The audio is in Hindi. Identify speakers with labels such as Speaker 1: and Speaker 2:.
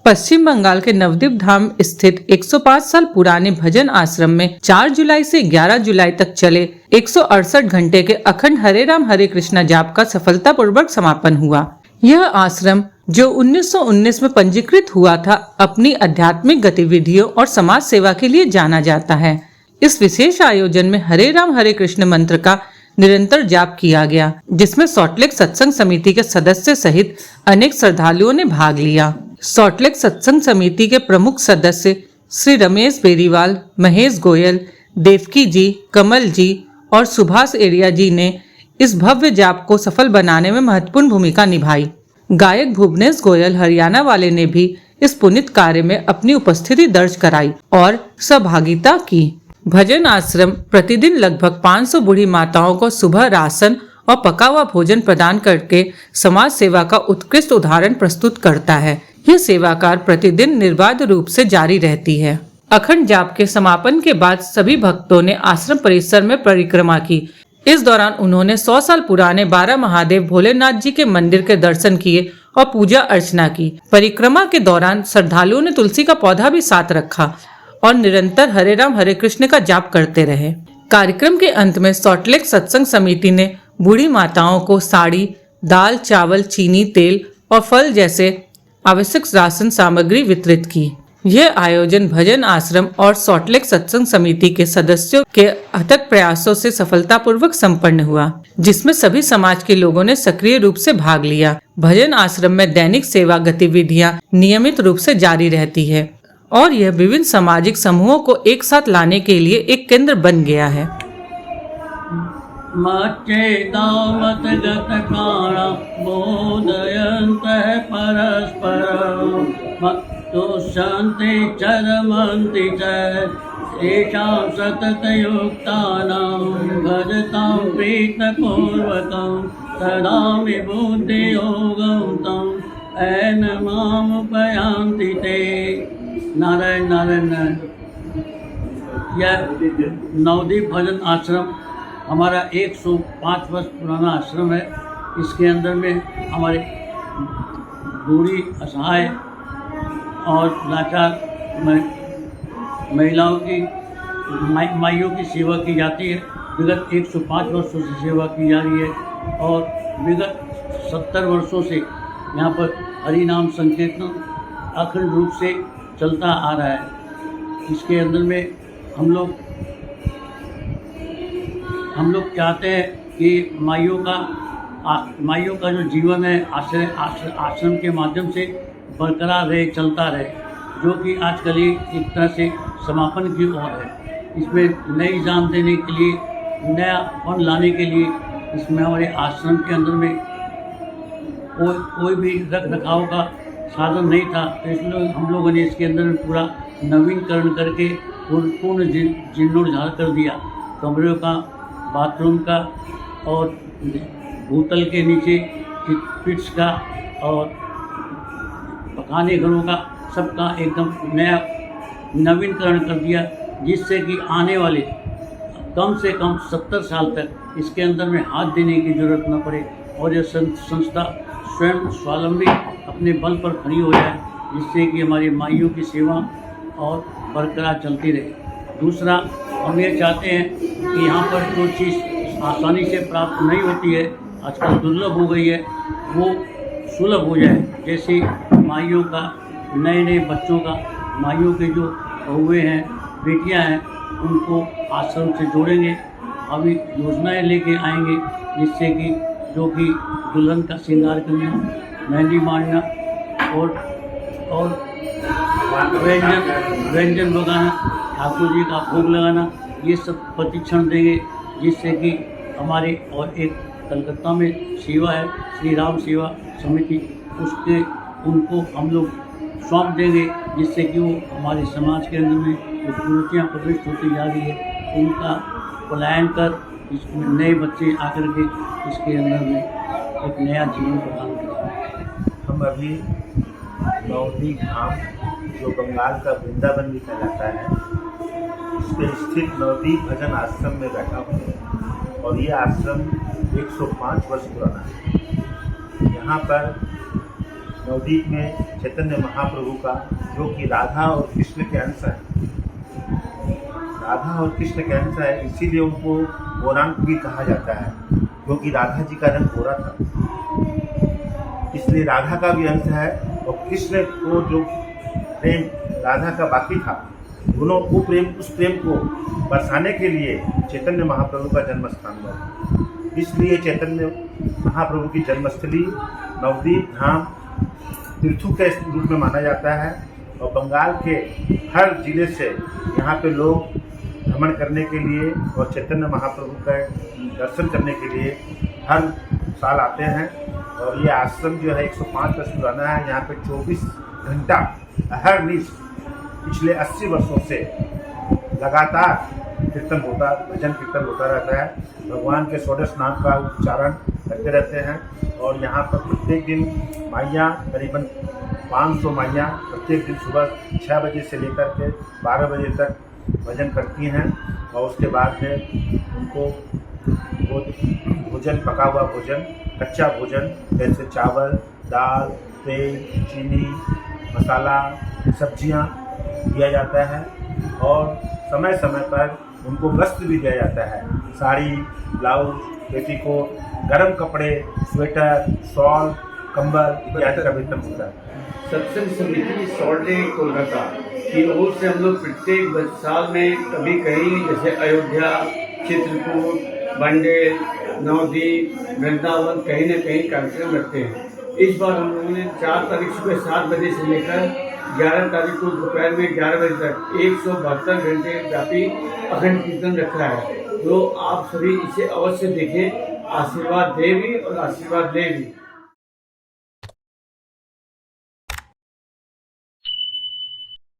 Speaker 1: पश्चिम बंगाल के नवद्वीप धाम स्थित 105 साल पुराने भजन आश्रम में 4 जुलाई से 11 जुलाई तक चले 168 घंटे के अखंड हरे राम हरे कृष्णा जाप का सफलतापूर्वक समापन हुआ। यह आश्रम जो 1919 में पंजीकृत हुआ था, अपनी आध्यात्मिक गतिविधियों और समाज सेवा के लिए जाना जाता है। इस विशेष आयोजन में हरे राम हरे कृष्ण मंत्र का निरंतर जाप किया गया, जिसमें सॉल्टलेक सत्संग समिति के सदस्य सहित अनेक श्रद्धालुओं ने भाग लिया। सॉल्टलेक सत्संग समिति के प्रमुख सदस्य श्री रमेश बेरीवाल, महेश गोयल, देवकी जी, कमल जी और सुभाष एरिया जी ने इस भव्य जाप को सफल बनाने में महत्वपूर्ण भूमिका निभाई। गायक भुवनेश गोयल हरियाणा वाले ने भी इस पुनीत कार्य में अपनी उपस्थिति दर्ज कराई और सहभागिता की। भजन आश्रम प्रतिदिन लगभग 500 बूढ़ी माताओं को सुबह राशन और पका हुआ भोजन प्रदान करके समाज सेवा का उत्कृष्ट उदाहरण प्रस्तुत करता है। यह सेवा कार्य प्रतिदिन निर्बाध रूप से जारी रहती है। अखंड जाप के समापन के बाद सभी भक्तों ने आश्रम परिसर में परिक्रमा की। इस दौरान उन्होंने 100 साल पुराने 12 महादेव भोलेनाथ जी के मंदिर के दर्शन किए और पूजा अर्चना की। परिक्रमा के दौरान श्रद्धालुओं ने तुलसी का पौधा भी साथ रखा और निरंतर हरे राम हरे कृष्ण का जाप करते रहे। कार्यक्रम के अंत में सॉल्टलेक सत्संग समिति ने बूढ़ी माताओं को साड़ी, दाल, चावल, चीनी, तेल और फल जैसे आवश्यक राशन सामग्री वितरित की। यह आयोजन भजन आश्रम और सॉल्टलेक सत्संग समिति के सदस्यों के अथक प्रयासों से सफलतापूर्वक संपन्न हुआ, जिसमें सभी समाज के लोगों ने सक्रिय रूप से भाग लिया। भजन आश्रम में दैनिक सेवा गतिविधियां नियमित रूप से जारी रहती है और यह विभिन्न सामाजिक समूहों को एक साथ लाने के लिए एक केंद्र बन गया है।
Speaker 2: तुष्यन्ति चरमन्ति च येषां सततयुक्तानां भजतां प्रीतपूर्वकं ददामि बुद्धियोगं तं येन मामुपयान्ति ते। नारायण नारायण नारायण। यह नवद्वीप भजन आश्रम हमारा 105 वर्ष पुराना आश्रम है। इसके अंदर में हमारे बूढ़ी, असहाय और लाचार महिलाओं की माइयों की सेवा की जाती है। विगत 105 वर्षों से सेवा की जा रही है और विगत 70 वर्षों से यहाँ पर हरि नाम संकीर्तन अखंड रूप से चलता आ रहा है। इसके अंदर में हम लोग चाहते हैं कि माइयों का जो जीवन है आश्रम के माध्यम से बरकरार रहे, चलता रहे, जो कि आजकल एक तरह से समापन की ओर है। इसमें नई जान देने के लिए, नया फंड लाने के लिए इसमें हमारे आश्रम के अंदर में कोई भी रख रखाव का साधन नहीं था, तो इसलिए हम लोगों ने इसके अंदर में पूरा नवीनकरण करके पूर्ण जीर्णोद्धार कर दिया। कमरों का, बाथरूम का और भूतल के नीचे पिट्स का और पकाने घरों का, सबका एकदम नया नवीनकरण कर दिया, जिससे कि आने वाले कम से कम 70 साल तक इसके अंदर में हाथ देने की ज़रूरत न पड़े और यह संस्था स्वयं स्वावलंबी अपने बल पर खड़ी हो जाए, जिससे कि हमारी माइयों की सेवा और बरकरार चलती रहे। दूसरा, हम ये चाहते हैं कि यहाँ पर जो चीज़ आसानी से प्राप्त नहीं होती है, आजकल दुर्लभ हो गई है, वो सुलभ हो जाए। जैसे माइयों का, नए बच्चों का, माइयों के जो बहुएँ हैं, बेटियां हैं, उनको आश्रम से जोड़ेंगे। अभी योजनाएं लेके आएंगे, जिससे कि जो कि दुल्हन का श्रृंगार करना, मेहंदी मारना और व्यंजन बनाना, ठाकुर जी का भोग लगाना, ये सब प्रशिक्षण देंगे, जिससे कि हमारे और एक कलकत्ता में सेवा है, श्री राम सेवा समिति, उनको हम लोग सौंप देंगे, जिससे कि वो हमारे समाज के अंदर में जो कुरीतियाँ प्रविष्ट होती जा रही है, उनका पलायन कर इसमें नए बच्चे आकर के इसके अंदर में एक नया जीवन प्रदान करें।
Speaker 3: हम अभी नवद्वीप धाम, जो बंगाल का वृंदावन भी कहलाता है, उस पर स्थित नवद्वीप भजन आश्रम में बैठा हूँ और ये आश्रम 105 वर्ष पुराना है। यहाँ पर नवदीप में चैतन्य महाप्रभु का, जो कि राधा और कृष्ण के अंश है। राधा और कृष्ण के अंश है, इसीलिए उनको गौरांग भी कहा जाता है, क्योंकि राधा जी का रंग गोरा था, इसलिए राधा का भी अंश है। और कृष्ण को जो प्रेम राधा का बाकी था, दोनों वो प्रेम, उस प्रेम को बरसाने के लिए चैतन्य महाप्रभु का जन्म स्थान हुआ। इसलिए चैतन्य महाप्रभु की जन्मस्थली नवदीप धाम तीर्थों के रूप में माना जाता है। और बंगाल के हर जिले से यहाँ पे लोग भ्रमण करने के लिए और चैतन्य महाप्रभु का दर्शन करने के लिए हर साल आते हैं। और ये आश्रम जो है 105 वर्ष पुराना है। यहाँ पे 24 घंटा अहरनिश पिछले 80 वर्षों से लगातार कीर्तन होता, भजन कीर्तन होता रहता है। भगवान के षोडश नाम का उच्चारण करते रहते हैं। और यहाँ पर प्रत्येक दिन माइयाँ, करीबन 500 माइयाँ प्रत्येक दिन सुबह 6 बजे से लेकर के 12 बजे तक भजन करती हैं। और उसके बाद में उनको भोजन, पका हुआ भोजन, कच्चा भोजन जैसे चावल, दाल, तेल, चीनी, मसाला, सब्जियां दिया जाता है। और समय समय पर उनको वस्त्र भी दिया जाता है, साड़ी, ब्लाउज, पेटीकोट, गर्म कपड़े, स्वेटर, शॉल, कंबल इत्यादि का वितरण होता है।
Speaker 4: सत्संग समिति सॉल्ट लेक कोलकाता की ओर से हम लोग प्रत्येक साल में कभी कहीं जैसे अयोध्या, चित्रकूट, बंडेल, नवदीप, वृंदावन कहीं न कहीं कार्यक्रम रखते हैं। इस बार हम लोगों ने 4 तारीख सुबह 7 बजे से लेकर 11 तारीख को दोपहर में 11 बजे तक 172 घंटे व्यापी अखंड कीर्तन रखा है। तो आप सभी इसे अवश्य देखें, आशीर्वाद दें भी और आशीर्वाद लें भी।